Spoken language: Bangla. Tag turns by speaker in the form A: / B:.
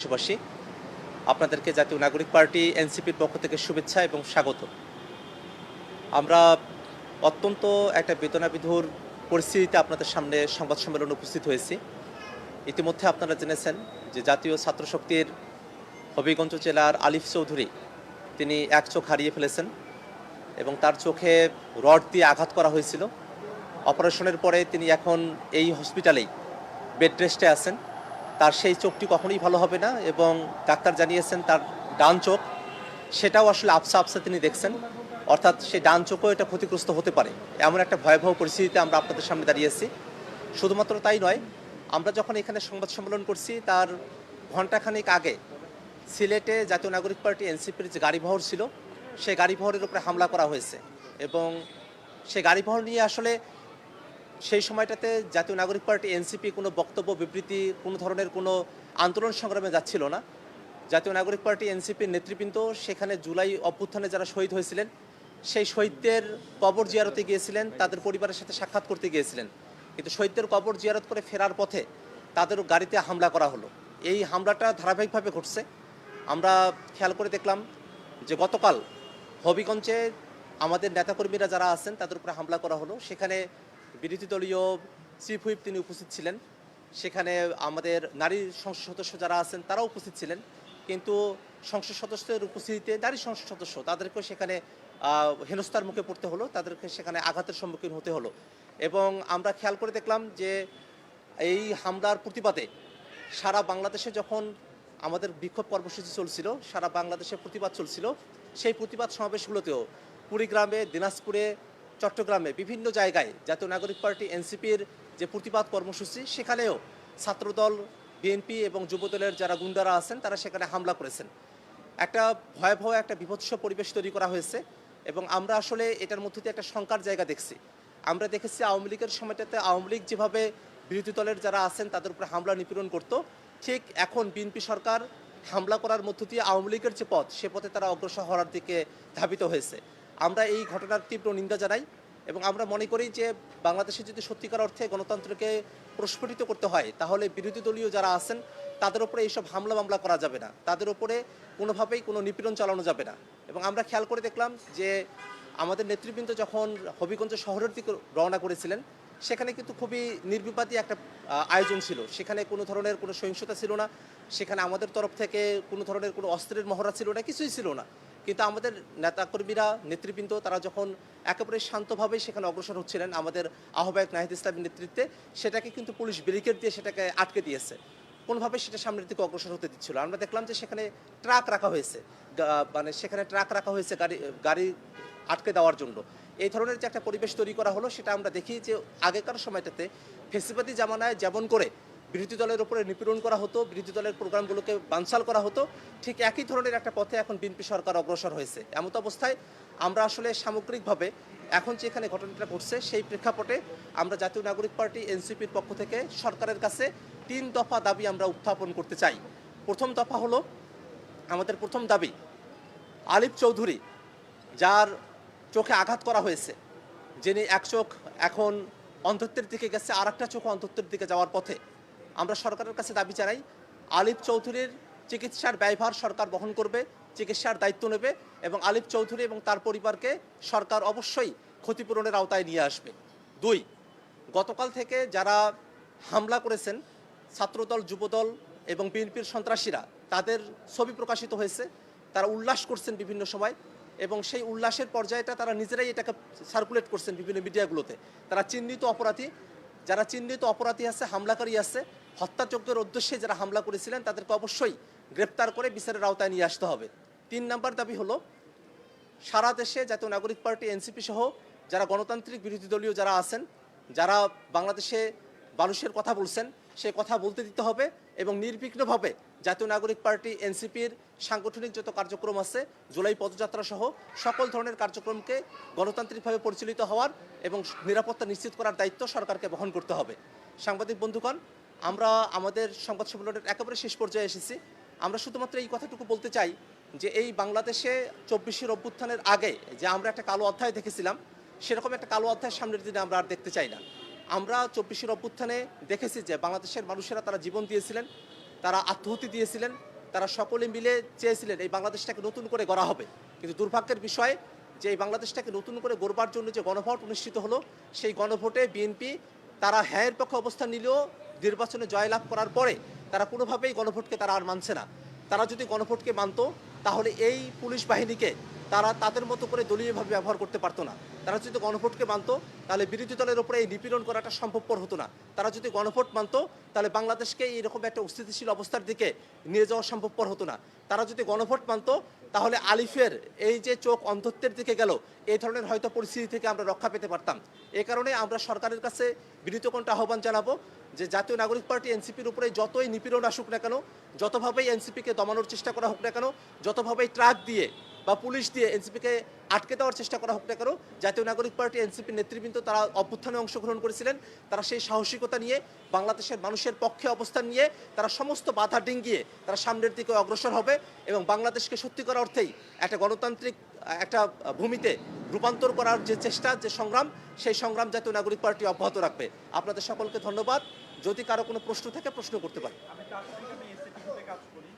A: দেশবাসী, আপনাদেরকে জাতীয় নাগরিক পার্টি এনসিপির পক্ষ থেকে শুভেচ্ছা এবং স্বাগত। আমরা অত্যন্ত একটা বেদনাবিধুর পরিস্থিতিতে আপনাদের সামনে সংবাদ সম্মেলনে উপস্থিত হয়েছি। ইতিমধ্যে আপনারা জেনেছেন যে জাতীয় ছাত্র শক্তির হবিগঞ্জ জেলার আলিফ চৌধুরী তিনি এক চোখ হারিয়ে ফেলেছেন এবং তার চোখে রড দিয়ে আঘাত করা হয়েছিল। অপারেশনের পরে তিনি এখন এই হসপিটালেই বেড রেস্টে আছেন। তার সেই চোখটি কখনোই ভালো হবে না এবং ডাক্তার জানিয়েছেন তার ডান চোখ সেটাও আসলে আবসা আবসা তিনি দেখছেন, অর্থাৎ সেই ডান চোখও এটা ক্ষতিগ্রস্ত হতে পারে। এমন একটা ভয়াবহ পরিস্থিতিতে আমরা আপনাদের সামনে দাঁড়িয়েছি। শুধুমাত্র তাই নয়, আমরা যখন এখানে সংবাদ সম্মেলন করছি তার ঘণ্টাখানেক আগে সিলেটে জাতীয় নাগরিক পার্টি এনসিপির যে গাড়িবহর ছিল সেই গাড়িবহরের উপরে হামলা করা হয়েছে এবং সেই গাড়িবহর নিয়ে আসলে সেই সময়টাতে জাতীয় নাগরিক পার্টি এনসিপি কোনো বক্তব্য বিবৃতি কোনো ধরনের কোনো আন্দোলন সংগ্রামে যাচ্ছিল না। জাতীয় নাগরিক পার্টি এনসিপির নেতৃবৃন্দ সেখানে জুলাই অভ্যুত্থানে যারা শহীদ হয়েছিলেন সেই শহীদদের কবর জিয়ারতে গিয়েছিলেন, তাদের পরিবারের সাথে সাক্ষাৎ করতে গিয়েছিলেন। কিন্তু শহীদদের কবর জিয়ারত করে ফেরার পথে তাদেরও গাড়িতে হামলা করা হলো। এই হামলাটা ধারাবাহিকভাবে ঘটছে। আমরা খেয়াল করে দেখলাম যে গতকাল হবিগঞ্জে আমাদের নেতাকর্মীরা যারা আছেন তাদের উপরে হামলা করা হলো। সেখানে বিরোধী দলীয় চিফ হুইপ তিনি উপস্থিত ছিলেন, সেখানে আমাদের নারী সংসদ সদস্য যারা আছেন তারাও উপস্থিত ছিলেন, কিন্তু সংসদ সদস্যদের উপস্থিতিতে নারী সংসদ সদস্য তাদেরকেও সেখানে হেনস্থার মুখে পড়তে হলো, তাদেরকে সেখানে আঘাতের সম্মুখীন হতে হলো। এবং আমরা খেয়াল করে দেখলাম যে এই হামলার প্রতিবাদে সারা বাংলাদেশে যখন আমাদের বিক্ষোভ কর্মসূচি চলছিল, সারা বাংলাদেশে প্রতিবাদ চলছিল, সেই প্রতিবাদ সমাবেশগুলোতেও কুড়িগ্রামে, দিনাজপুরে, চট্টগ্রামে বিভিন্ন জায়গায় জাতীয় নাগরিক পার্টি এনসিপির যে প্রতিবাদ কর্মসূচি সেখানেও ছাত্রদল, বিএনপি এবং যুবদলের যারা গুন্ডারা আছেন তারা সেখানে হামলা করেছেন। একটা ভয়াবহ একটা বিভৎস পরিবেশ তৈরি করা হয়েছে এবং আমরা আসলে এটার মধ্যে দিয়ে একটা শঙ্কার জায়গা দেখছি। আমরা দেখেছি আওয়ামী লীগের সময়টাতে আওয়ামী লীগ যেভাবে বিরোধী দলের যারা আছেন তাদের উপরে হামলা নিপীড়ন করত, ঠিক এখন বিএনপি সরকার হামলা করার মধ্য দিয়ে আওয়ামী লীগের যে পথ সে পথে তারা অগ্রসর হওয়ার দিকে ধাবিত হয়েছে। আমরা এই ঘটনার তীব্র নিন্দা জানাই এবং আমরা মনে করি যে বাংলাদেশে যদি সত্যিকার অর্থে গণতন্ত্রকে প্রস্ফুটিত করতে হয় তাহলে বিরোধী দলীয় যারা আছেন তাদের উপরে এইসব হামলা মামলা করা যাবে না, তাদের উপরে কোনোভাবেই কোনো নিপীড়ন চালানো যাবে না। এবং আমরা খেয়াল করে দেখলাম যে আমাদের নেতৃবৃন্দ যখন হবিগঞ্জ শহরের দিকে রওনা করেছিলেন সেখানে কিন্তু খুবই নির্বিবাদী একটা আয়োজন ছিল, সেখানে কোনো ধরনের কোনো সহিংসতা ছিল না, সেখানে আমাদের তরফ থেকে কোনো ধরনের কোনো অস্ত্রের মহড়া ছিল না, কিছুই ছিল না। কিন্তু আমাদের নেতাকর্মীরা, নেতৃবৃন্দ তারা যখন একেবারে শান্তভাবেই সেখানে অগ্রসর হচ্ছিলেন আমাদের আহ্বায়ক নাহিদ ইসলামের নেতৃত্বে, সেটাকে কিন্তু পুলিশ ব্যারিকেড দিয়ে সেটাকে আটকে দিয়েছে, কোনোভাবে সেটা সামনের দিকে অগ্রসর হতে দিচ্ছিল। আমরা দেখলাম যে সেখানে ট্রাক রাখা হয়েছে, মানে সেখানে ট্রাক রাখা হয়েছে গাড়ি আটকে দেওয়ার জন্য। এই ধরনের যে একটা পরিবেশ তৈরি করা হলো সেটা আমরা দেখি যে আগেকার সময়টাতে ফেসিবাদী জামানায় যেমন করে বিরোধী দলের উপরে নিপীড়ন করা হতো, বিরোধী দলের প্রোগ্রামগুলোকে বানচাল করা হতো, ঠিক একই ধরনের একটা পথে এখন বিএনপি সরকার অগ্রসর হয়েছে। এমত অবস্থায় আমরা আসলে সামগ্রিকভাবে এখন যে এখানে ঘটনাটা ঘটছে সেই প্রেক্ষাপটে আমরা জাতীয় নাগরিক পার্টি এনসিপির পক্ষ থেকে সরকারের কাছে 3 দফা দাবি আমরা উত্থাপন করতে চাই। প্রথম দফা হলো, আমাদের প্রথম দাবি, আলিফ চৌধুরী যার চোখে আঘাত করা হয়েছে, যিনি এক চোখ এখন অন্ধত্বের দিকে গেছে, আর একটা চোখ অন্ধত্বের দিকে যাওয়ার পথে, আমরা সরকারের কাছে দাবি জানাই আলিফ চৌধুরীর চিকিৎসার ব্যয়ভার সরকার বহন করবে, চিকিৎসার দায়িত্ব নেবে এবং আলিফ চৌধুরী এবং তার পরিবারকে সরকার অবশ্যই ক্ষতিপূরণের আওতায় নিয়ে আসবে। 2, গতকাল থেকে যারা হামলা করেছেন ছাত্রদল, যুবদল এবং বিএনপির সন্ত্রাসীরা, তাদের ছবি প্রকাশিত হয়েছে, তারা উল্লাস করছেন বিভিন্ন সময় এবং সেই উল্লাসের পর্যায়টা তারা নিজেরাই এটাকে সার্কুলেট করছেন বিভিন্ন মিডিয়াগুলোতে। তারা চিহ্নিত অপরাধী, যারা চিহ্নিত অপরাধী আছে, হামলাকারী আছে, হত্যাযজ্ঞের উদ্দেশ্যে যারা হামলা করেছিলেন তাদেরকে অবশ্যই গ্রেপ্তার করে বিচারের আওতায় নিয়ে আসতে হবে। 3 নম্বর দাবি হলো, সারা দেশে জাতীয় নাগরিক পার্টি এনসিপি সহ যারা গণতান্ত্রিক বিরোধী দলীয় যারা আছেন, যারা বাংলাদেশে মানুষের কথা বলছেন, সে কথা বলতে দিতে হবে এবং নির্বিঘ্নভাবে জাতীয় নাগরিক পার্টি এনসিপির সাংগঠনিক যত কার্যক্রম আছে, জুলাই পদযাত্রা সহ সকল ধরনের কার্যক্রমকে গণতান্ত্রিকভাবে পরিচালিত হওয়ার এবং নিরাপত্তা নিশ্চিত করার দায়িত্ব সরকারকে বহন করতে হবে। সাংবাদিক বন্ধুগণ, আমরা আমাদের সংবাদ সম্মেলনের একেবারে শেষ পর্যায়ে এসেছি। আমরা শুধুমাত্র এই কথাটুকু বলতে চাই যে এই বাংলাদেশে 24 অভ্যুত্থানের আগে যে আমরা একটা কালো অধ্যায় দেখেছিলাম, সেরকম একটা কালো অধ্যায় সামনের দিনে আমরা আর দেখতে চাই না। আমরা 24 অভ্যুত্থানে দেখেছি যে বাংলাদেশের মানুষেরা তারা জীবন দিয়েছিলেন, তারা আত্মহতি দিয়েছিলেন, তারা সকলে মিলে চেয়েছিলেন এই বাংলাদেশটাকে নতুন করে গড়া হবে। কিন্তু দুর্ভাগ্যের বিষয় যে এই বাংলাদেশটাকে নতুন করে গড়বার জন্য যে গণভোট অনুষ্ঠিত হলো, সেই গণভোটে বিএনপি তারা হ্যাঁয়ের পক্ষে অবস্থান নিলেও নির্বাচনে জয়লাভ করার পরে তারা কোনোভাবেই গণভোটকে তারা আর মানছে না। তারা যদি গণভোটকে মানতো তাহলে এই পুলিশ বাহিনীকে তারা তাদের মতো করে দলীয়ভাবে ব্যবহার করতে পারতো না। তারা যদি গণভোটকে মানতো তাহলে বিরোধী দলের উপরে এই নিপীড়ন করাটা সম্ভবপর হতো না। তারা যদি গণভোট মানতো তাহলে বাংলাদেশকে এইরকম একটা অস্থিতিশীল অবস্থার দিকে নিয়ে যাওয়া সম্ভবপর হতো না। তারা যদি গণভোট মানতো তাহলে আলিফের এই যে চোখ অন্ধত্বের দিকে গেল, এই ধরনের হয়তো পরিস্থিতি থেকে আমরা রক্ষা পেতে পারতাম। এ কারণে আমরা সরকারের কাছে বিনীত কণ্ঠে আহ্বান জানাবো যে জাতীয় নাগরিক পার্টি এনসিপির উপরে যতই নিপীড়ন আসুক না কেন, যতভাবেই এনসিপিকে দমানোর চেষ্টা করা হোক না কেন, যতভাবেই ট্রাক দিয়ে বা পুলিশ দিয়ে এনসিপিকে আটকে দেওয়ার চেষ্টা করা হোক না কেন, জাতীয় নাগরিক পার্টি এনসিপির নেতৃবৃন্দ তারা অভ্যুত্থানে অংশগ্রহণ করেছিলেন। তারা সেই সাহসিকতা নিয়ে বাংলাদেশের মানুষের পক্ষে অবস্থান নিয়ে তারা সমস্ত বাধা ডিঙ্গিয়ে তারা সামনের দিকে অগ্রসর হবে এবং বাংলাদেশকে সত্যিকার অর্থেই একটা গণতান্ত্রিক একটা ভূমিতে রূপান্তর করার যে চেষ্টা, যে সংগ্রাম, সেই সংগ্রাম জাতীয় নাগরিক পার্টি অব্যাহত রাখবে। আপনাদের সকলকে ধন্যবাদ। যদি কারো কোনো প্রশ্ন থাকে প্রশ্ন করতে পারেন।
B: আমি তো আসলে এখানে এসএপিতে কাজ করি।